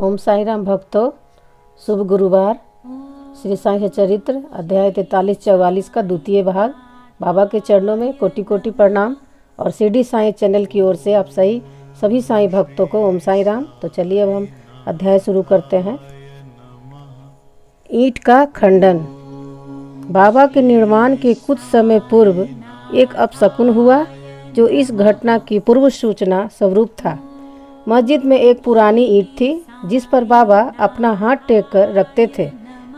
ओम साई राम भक्तों, शुभ गुरुवार। श्री साई चरित्र अध्याय 43-44 का द्वितीय भाग। बाबा के चरणों में कोटि कोटि प्रणाम और शिरडी साई चैनल की ओर से आप सभी साई भक्तों को ओम साई राम। तो चलिए अब हम अध्याय शुरू करते हैं। ईंट का खंडन। बाबा के निर्माण के कुछ समय पूर्व एक अपशकुन हुआ जो इस घटना की पूर्व सूचना स्वरूप था। मस्जिद में एक पुरानी ईंट थी जिस पर बाबा अपना हाथ टेक कर रखते थे।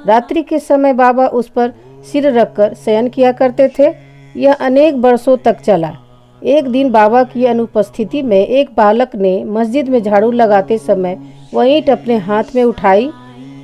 रात्रि के समय बाबा उस पर सिर रखकर शयन किया करते थे। यह अनेक वर्षों तक चला। एक दिन बाबा की अनुपस्थिति में एक बालक ने मस्जिद में झाड़ू लगाते समय वह ईंट अपने हाथ में उठाई।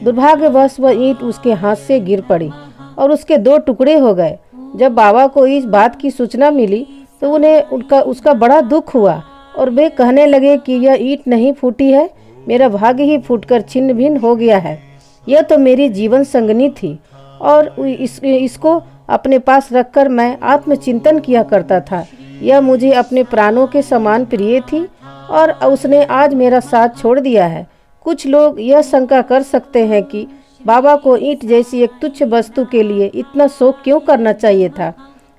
दुर्भाग्यवश वह ईंट उसके हाथ से गिर पड़ी और उसके 2 टुकड़े हो गए। जब बाबा को इस बात की सूचना मिली तो उन्हें उसका बड़ा दुख हुआ और वे कहने लगे कि यह ईंट नहीं फूटी है, मेरा भाग्य ही फूटकर छिन्न भिन्न हो गया है। यह तो मेरी जीवन संगनी थी और इसको अपने पास रखकर मैं आत्मचिंतन किया करता था। यह मुझे अपने प्राणों के समान प्रिय थी और उसने आज मेरा साथ छोड़ दिया है। कुछ लोग यह शंका कर सकते हैं कि बाबा को ईंट जैसी एक तुच्छ वस्तु के लिए इतना शोक क्यों करना चाहिए था।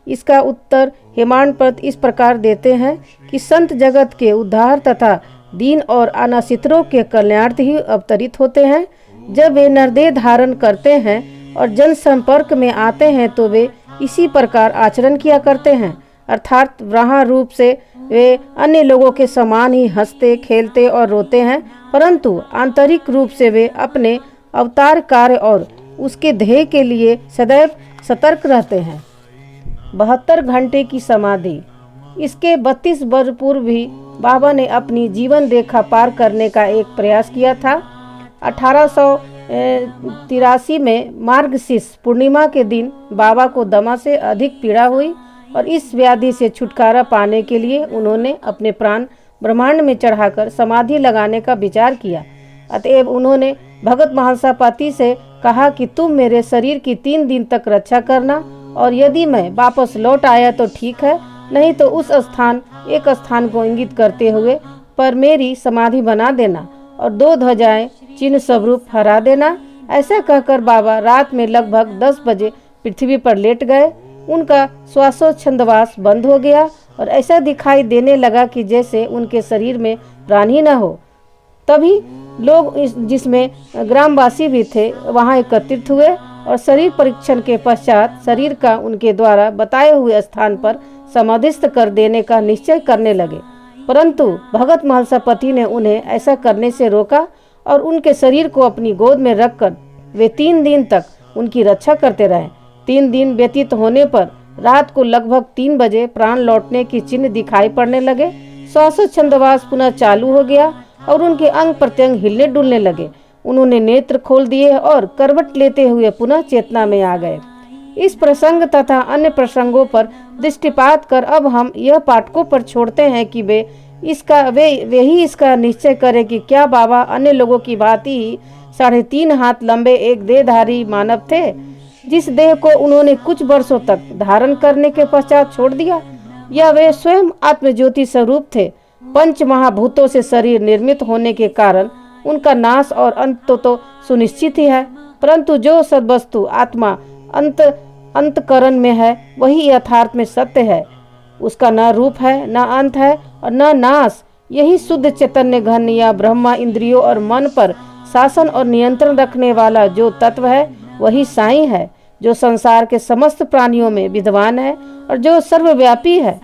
इसका उत्तर हेमाडपंत इस प्रकार देते हैं कि संत जगत के उद्धार तथा दीन और अनाश्रितों के कल्याणार्थ ही अवतरित होते हैं। जब वे नरदेह धारण करते हैं और जन संपर्क में आते हैं तो वे इसी प्रकार आचरण किया करते हैं, अर्थात बाह्य रूप से वे अन्य लोगों के समान ही हंसते खेलते और रोते हैं, परंतु आंतरिक रूप से वे अपने अवतार कार्य और उसके ध्येय के लिए सदैव सतर्क रहते हैं। 72 घंटे की समाधि। इसके 32 वर्ष पूर्व भी बाबा ने अपनी जीवन रेखा पार करने का एक प्रयास किया था। 1883 में मार्गशीर्ष पूर्णिमा के दिन बाबा को दमा से अधिक पीड़ा हुई और इस व्याधि से छुटकारा पाने के लिए उन्होंने अपने प्राण ब्रह्मांड में चढ़ाकर समाधि लगाने का विचार किया। अतएव उन्होंने भगत महासापाती से कहा कि तुम मेरे शरीर की 3 दिन तक रक्षा करना और यदि मैं वापस लौट आया तो ठीक है, नहीं तो उस एक स्थान को इंगित करते हुए पर मेरी समाधि बना देना और 2 ध्वजाएं चिन्ह स्वरूप हरा देना। ऐसा कहकर बाबा रात में लगभग 10 बजे पृथ्वी पर लेट गए। उनका श्वासोच्छ्वास बंद हो गया और ऐसा दिखाई देने लगा कि जैसे उनके शरीर में प्राण ही न हो। तभी लोग जिसमें ग्रामवासी भी थे वहां एकत्रित हुए और शरीर परीक्षण के पश्चात शरीर का उनके द्वारा बताए हुए स्थान पर समाधिस्थ कर देने का निश्चय करने लगे, परंतु भगत महासापति ने उन्हें ऐसा करने से रोका और उनके शरीर को अपनी गोद में रखकर वे 3 दिन तक उनकी रक्षा करते रहे। 3 दिन व्यतीत होने पर रात को लगभग 3 बजे प्राण लौटने की चिन्ह दिखाई पड़ने लगे। श्वासोच्छ्वास पुनः चालू हो गया और उनके अंग प्रत्यंग हिलने डुलने लगे। उन्होंने नेत्र खोल दिए और करवट लेते हुए पुनः चेतना में आ गए। इस प्रसंग तथा अन्य प्रसंगों पर दृष्टिपात कर अब हम यह पाठकों पर छोड़ते हैं कि वे ही इसका निश्चय करें कि क्या बाबा अन्य लोगों की भांति ही 3.5 हाथ लंबे एक देहधारी मानव थे, जिस देह को उन्होंने कुछ वर्षों तक धारण करने के पश्चात छोड़ दिया, या वे स्वयं आत्मज्योति स्वरूप थे। 5 महाभूतों से शरीर निर्मित होने के कारण उनका नाश और अंत तो सुनिश्चित ही है, परंतु जो सद्वस्तु आत्मा अंतकरण में है वही यथार्थ में सत्य है। उसका न रूप है, न अंत है और न नाश। यही शुद्ध चैतन्य घन या ब्रह्मा इंद्रियों और मन पर शासन और नियंत्रण रखने वाला जो तत्व है वही साई है, जो संसार के समस्त प्राणियों में विद्वान है और जो सर्वव्यापी है।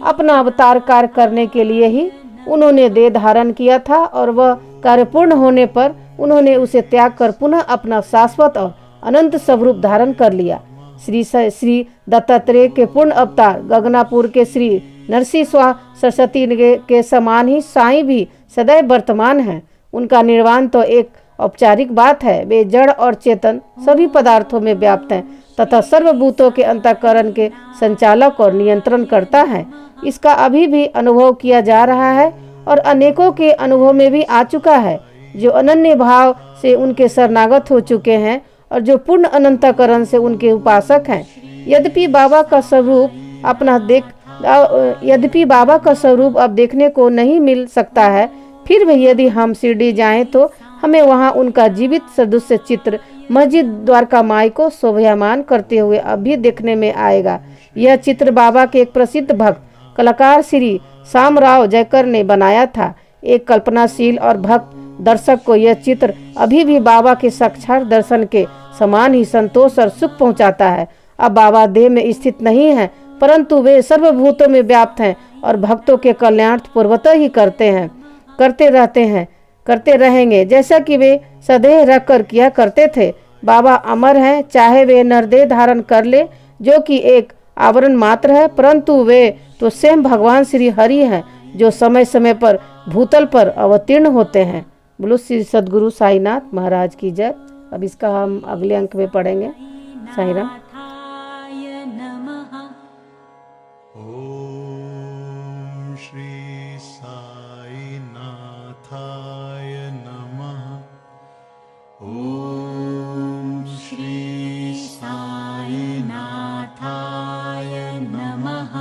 अपना अवतार कार्य करने के लिए ही उन्होंने देह धारण किया था और वह कार्य पूर्ण होने पर उन्होंने उसे त्याग कर पुनः अपना शाश्वत और अनंत स्वरूप धारण कर लिया। श्री दत्तात्रेय के पूर्ण अवतार गगनापुर के श्री नरसिंह सरस्वती के समान ही साईं भी सदैव वर्तमान है। उनका निर्वाण तो एक औपचारिक बात है। वे जड़ और चेतन सभी पदार्थों में व्याप्त हैं तथा सर्वभूतों के अंतःकरण के संचालक और नियंत्रण करता है। इसका अभी भी अनुभव किया जा रहा है और अनेकों के अनुभव में भी आ चुका है, जो अनन्य भाव से उनके शरणागत हो चुके हैं और जो पूर्ण अनंतकरण से उनके उपासक हैं। यद्यपि बाबा का स्वरूप अब देखने को नहीं मिल सकता है, फिर भी यदि हम शिरडी जाएं तो हमें वहाँ उनका जीवित सदृश चित्र मस्जिद द्वारका माई को शोभायमान करते हुए अब भी देखने में आएगा। यह चित्र बाबा के एक प्रसिद्ध भक्त कलाकार श्री शामराव जयकर ने बनाया था। एक कल्पनाशील और भक्त दर्शक को यह चित्र अभी भी बाबा के साक्षात दर्शन के समान ही संतोष और सुख पहुंचाता है। अब बाबा देह में स्थित नहीं हैं, परंतु वे सर्वभूतों में व्याप्त हैं और भक्तों के कल्याण पूर्वतः ही करते रहेंगे, जैसा कि वे सदैव रख कर किया करते थे। बाबा अमर हैं, चाहे वे नरदेह धारण कर ले, जो कि एक आवरण मात्र है, परंतु वे तो स्वयं भगवान श्री हरि हैं, जो समय समय पर भूतल पर अवतीर्ण होते हैं। बोलो श्री सद्गुरु साईनाथ महाराज की जय। अब इसका हम अगले अंक में पढ़ेंगे। साईं राम। ओम श्री साईनाथाय नमः। ओम श्री साईनाथाय नमः।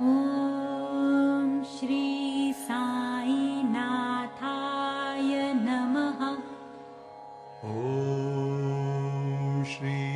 ओम श्री साईनाथाय नमः। ओम श्री